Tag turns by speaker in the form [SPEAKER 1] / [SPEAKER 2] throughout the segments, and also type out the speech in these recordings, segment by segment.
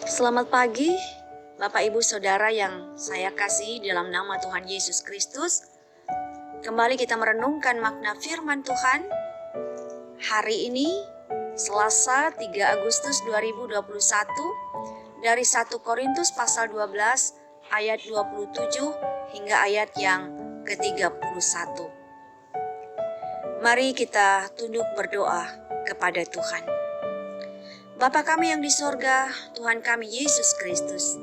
[SPEAKER 1] Selamat pagi, Bapak Ibu Saudara yang saya kasihi dalam nama Tuhan Yesus Kristus. Kembali kita merenungkan makna firman Tuhan. Hari ini, Selasa 3 Agustus 2021, dari 1 Korintus pasal 12 ayat 27 hingga ayat yang ke-31. Mari kita tunduk berdoa kepada Tuhan. Bapa kami yang di sorga, Tuhan kami Yesus Kristus,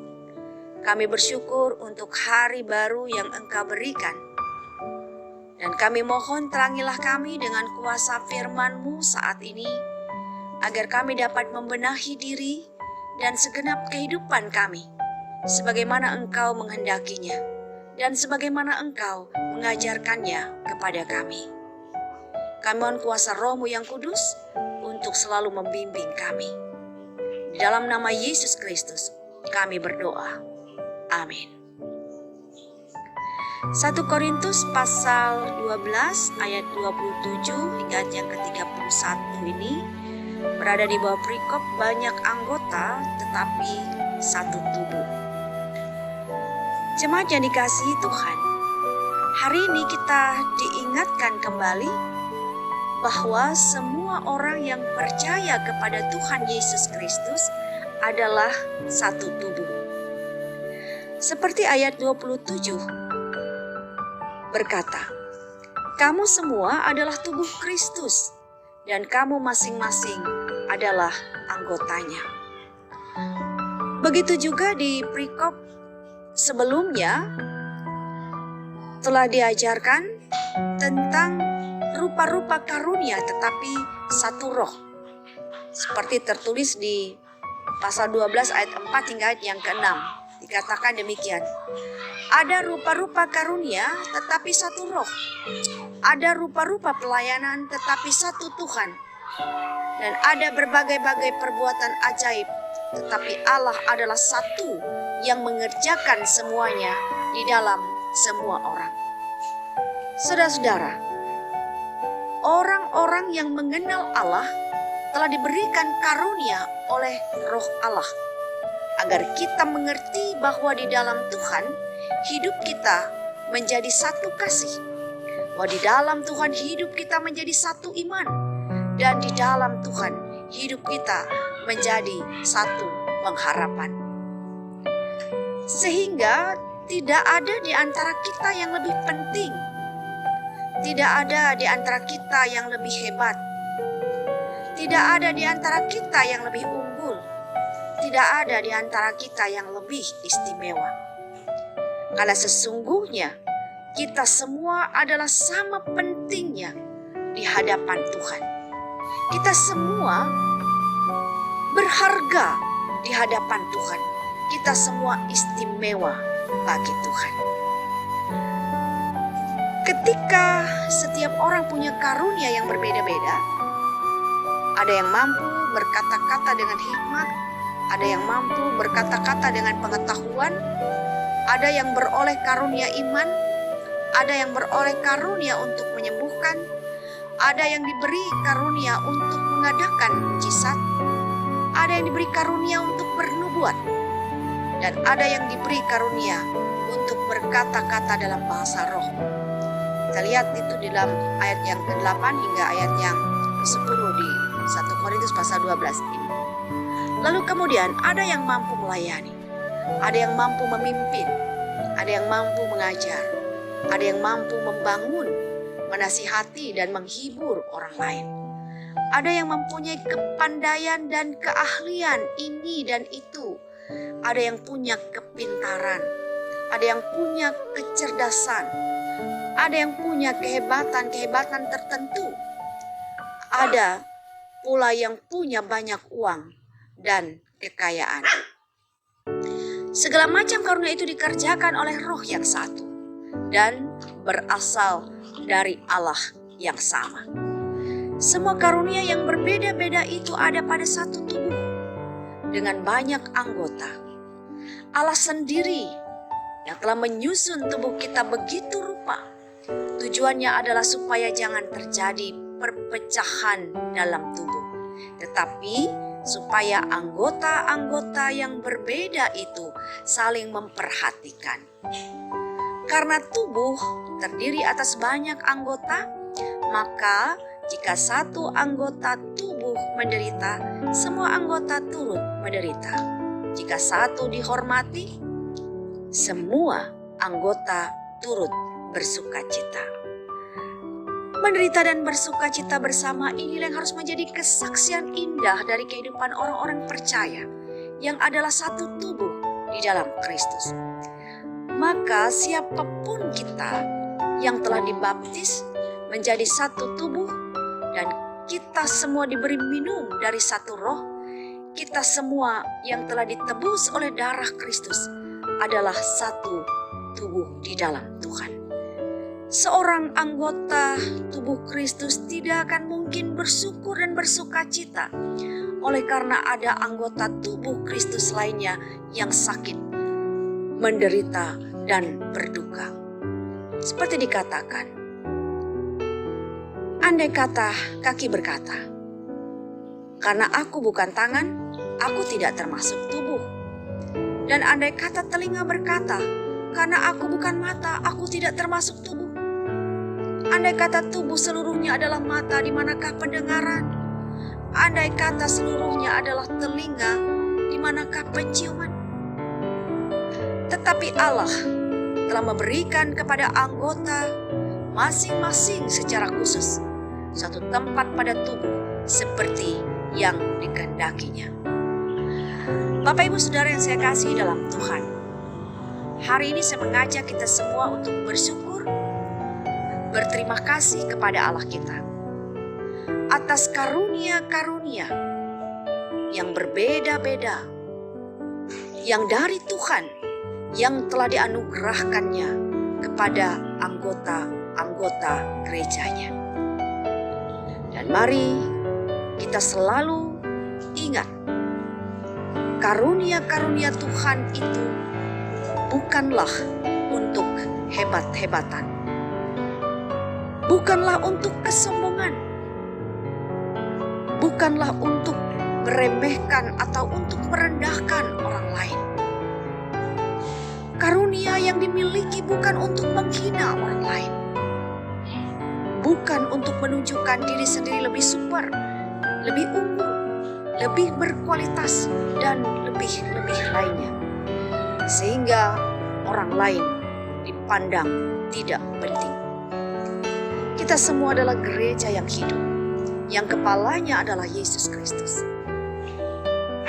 [SPEAKER 1] kami bersyukur untuk hari baru yang Engkau berikan. Dan kami mohon terangilah kami dengan kuasa firman-Mu saat ini, agar kami dapat membenahi diri dan segenap kehidupan kami, sebagaimana Engkau menghendakinya, dan sebagaimana Engkau mengajarkannya kepada kami. Kami mohon kuasa Roh-Mu yang kudus untuk selalu membimbing kami. Di dalam nama Yesus Kristus, kami berdoa. Amin. 1 Korintus pasal 12 ayat 27 hingga ayat yang ke-31 ini berada di bawah perikop banyak anggota tetapi satu tubuh. Jemaat yang dikasihi Tuhan, hari ini kita diingatkan kembali bahwa semua orang yang percaya kepada Tuhan Yesus Kristus adalah satu tubuh. Seperti ayat 27 berkata, "Kamu semua adalah tubuh Kristus dan kamu masing-masing adalah anggotanya." Begitu juga di perikop sebelumnya telah diajarkan tentang rupa-rupa karunia tetapi satu roh. Seperti tertulis di pasal 12 ayat 4 hingga ayat yang ke-6. Dikatakan demikian. Ada rupa-rupa karunia tetapi satu roh. Ada rupa-rupa pelayanan tetapi satu Tuhan. Dan ada berbagai-bagai perbuatan ajaib tetapi Allah adalah satu yang mengerjakan semuanya di dalam semua orang. Saudara-saudara, orang-orang yang mengenal Allah telah diberikan karunia oleh Roh Allah, agar kita mengerti bahwa di dalam Tuhan hidup kita menjadi satu kasih, bahwa di dalam Tuhan hidup kita menjadi satu iman, dan di dalam Tuhan hidup kita menjadi satu pengharapan. Sehingga tidak ada di antara kita yang lebih penting. Tidak ada di antara kita yang lebih hebat. Tidak ada di antara kita yang lebih unggul. Tidak ada di antara kita yang lebih istimewa. Karena sesungguhnya kita semua adalah sama pentingnya di hadapan Tuhan. Kita semua berharga di hadapan Tuhan. Kita semua istimewa bagi Tuhan. Ketika setiap orang punya karunia yang berbeda-beda, ada yang mampu berkata-kata dengan hikmat, ada yang mampu berkata-kata dengan pengetahuan, ada yang beroleh karunia iman, ada yang beroleh karunia untuk menyembuhkan, ada yang diberi karunia untuk mengadakan mujizat, ada yang diberi karunia untuk bernubuat, dan ada yang diberi karunia untuk berkata-kata dalam bahasa roh. Kita lihat itu di dalam ayat yang ke-8 hingga ayat yang ke-10 di 1 Korintus pasal 12 ini. Lalu kemudian ada yang mampu melayani, ada yang mampu memimpin, ada yang mampu mengajar, ada yang mampu membangun, menasihati dan menghibur orang lain. Ada yang mempunyai kepandaian dan keahlian ini dan itu. Ada yang punya kepintaran, ada yang punya kecerdasan, ada yang punya kehebatan-kehebatan tertentu. Ada pula yang punya banyak uang dan kekayaan. Segala macam karunia itu dikerjakan oleh Roh yang satu dan berasal dari Allah yang sama. Semua karunia yang berbeda-beda itu ada pada satu tubuh dengan banyak anggota. Allah sendiri yang telah menyusun tubuh kita begitu rupa. Tujuannya adalah supaya jangan terjadi perpecahan dalam tubuh, tetapi supaya anggota-anggota yang berbeda itu saling memperhatikan. Karena tubuh terdiri atas banyak anggota, maka jika satu anggota tubuh menderita, semua anggota turut menderita. Jika satu dihormati, semua anggota turut bersukacita. Menderita dan bersukacita bersama inilah yang harus menjadi kesaksian indah dari kehidupan orang-orang percaya yang adalah satu tubuh di dalam Kristus. Maka siapapun kita yang telah dibaptis menjadi satu tubuh dan kita semua diberi minum dari satu roh, kita semua yang telah ditebus oleh darah Kristus adalah satu tubuh di dalam Tuhan. Seorang anggota tubuh Kristus tidak akan mungkin bersyukur dan bersukacita oleh karena ada anggota tubuh Kristus lainnya yang sakit, menderita, dan berduka. Seperti dikatakan, andai kata kaki berkata, "Karena aku bukan tangan, aku tidak termasuk tubuh." Dan andai kata telinga berkata, "Karena aku bukan mata, aku tidak termasuk tubuh." Andai kata tubuh seluruhnya adalah mata, di manakah pendengaran? Andai kata seluruhnya adalah telinga, di manakah penciuman? Tetapi Allah telah memberikan kepada anggota masing-masing secara khusus satu tempat pada tubuh seperti yang dikehendakinya. Bapak Ibu Saudara yang saya kasihi dalam Tuhan, hari ini saya mengajak kita semua untuk bersyukur, berterima kasih kepada Allah kita atas karunia-karunia yang berbeda-beda yang dari Tuhan yang telah dianugerahkannya kepada anggota-anggota gerejanya. Dan mari kita selalu ingat, karunia-karunia Tuhan itu bukanlah untuk hebat-hebatan, bukanlah untuk kesombongan, bukanlah untuk meremehkan atau untuk merendahkan orang lain. Karunia yang dimiliki bukan untuk menghina orang lain, bukan untuk menunjukkan diri sendiri lebih super, lebih unggul, lebih berkualitas, dan lebih lainnya, sehingga orang lain dipandang tidak penting. Kita semua adalah gereja yang hidup, yang kepalanya adalah Yesus Kristus.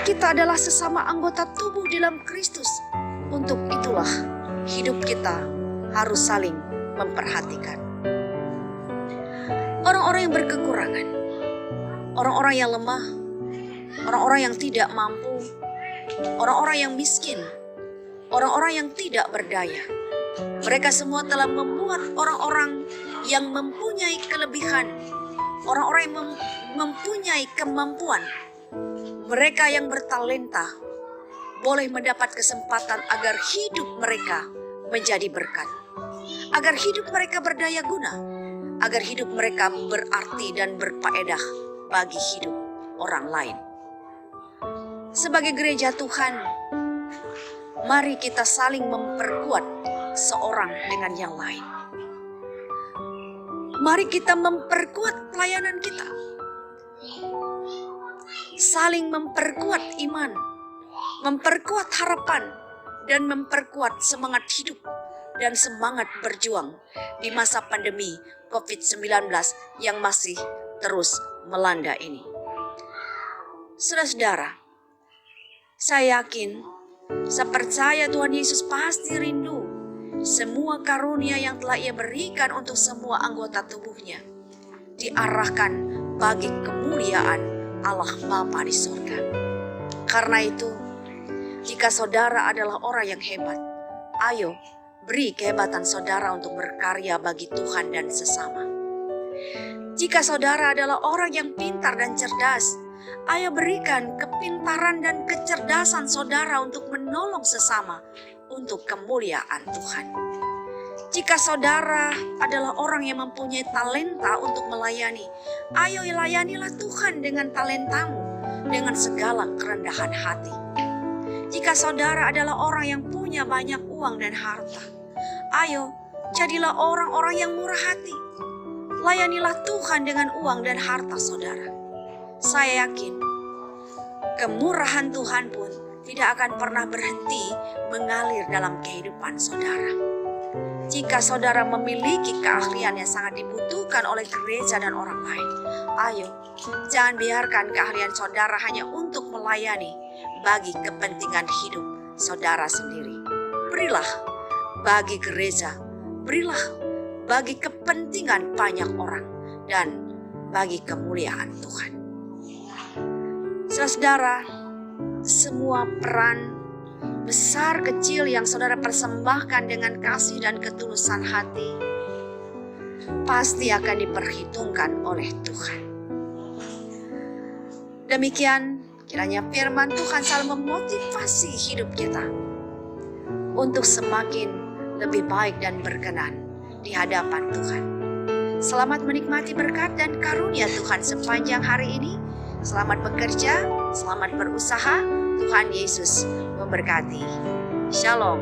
[SPEAKER 1] Kita adalah sesama anggota tubuh dalam Kristus. Untuk itulah hidup kita harus saling memperhatikan. Orang-orang yang berkekurangan, orang-orang yang lemah, orang-orang yang tidak mampu, orang-orang yang miskin, orang-orang yang tidak berdaya, mereka semua telah membuat orang-orang yang mempunyai kelebihan, orang-orang yang mempunyai kemampuan, mereka yang bertalenta, boleh mendapat kesempatan agar hidup mereka menjadi berkat, agar hidup mereka berdaya guna, agar hidup mereka berarti dan berfaedah bagi hidup orang lain. Sebagai gereja Tuhan, mari kita saling memperkuat seorang dengan yang lain. Mari kita memperkuat pelayanan kita, saling memperkuat iman, memperkuat harapan, dan memperkuat semangat hidup dan semangat berjuang di masa pandemi COVID-19 yang masih terus melanda ini. Saudara-saudara, saya yakin, saya percaya Tuhan Yesus pasti rindu semua karunia yang telah Ia berikan untuk semua anggota tubuhnya diarahkan bagi kemuliaan Allah Bapa di surga. Karena itu, jika saudara adalah orang yang hebat, ayo beri kehebatan saudara untuk berkarya bagi Tuhan dan sesama. Jika saudara adalah orang yang pintar dan cerdas, ayo berikan kepintaran dan kecerdasan saudara untuk menolong sesama untuk kemuliaan Tuhan. Jika saudara adalah orang yang mempunyai talenta untuk melayani, ayo layanilah Tuhan dengan talentamu dengan segala kerendahan hati. Jika saudara adalah orang yang punya banyak uang dan harta, ayo jadilah orang-orang yang murah hati. Layanilah Tuhan dengan uang dan harta saudara. Saya yakin kemurahan Tuhan pun tidak akan pernah berhenti mengalir dalam kehidupan saudara. Jika saudara memiliki keahlian yang sangat dibutuhkan oleh gereja dan orang lain, ayo jangan biarkan keahlian saudara hanya untuk melayani bagi kepentingan hidup saudara sendiri. Berilah bagi gereja, berilah bagi kepentingan banyak orang dan bagi kemuliaan Tuhan. Saudara, semua peran besar kecil yang saudara persembahkan dengan kasih dan ketulusan hati pasti akan diperhitungkan oleh Tuhan. Demikian kiranya firman Tuhan selalu memotivasi hidup kita untuk semakin lebih baik dan berkenan di hadapan Tuhan. Selamat menikmati berkat dan karunia Tuhan sepanjang hari ini. Selamat bekerja, selamat berusaha. Tuhan Yesus memberkati. Shalom.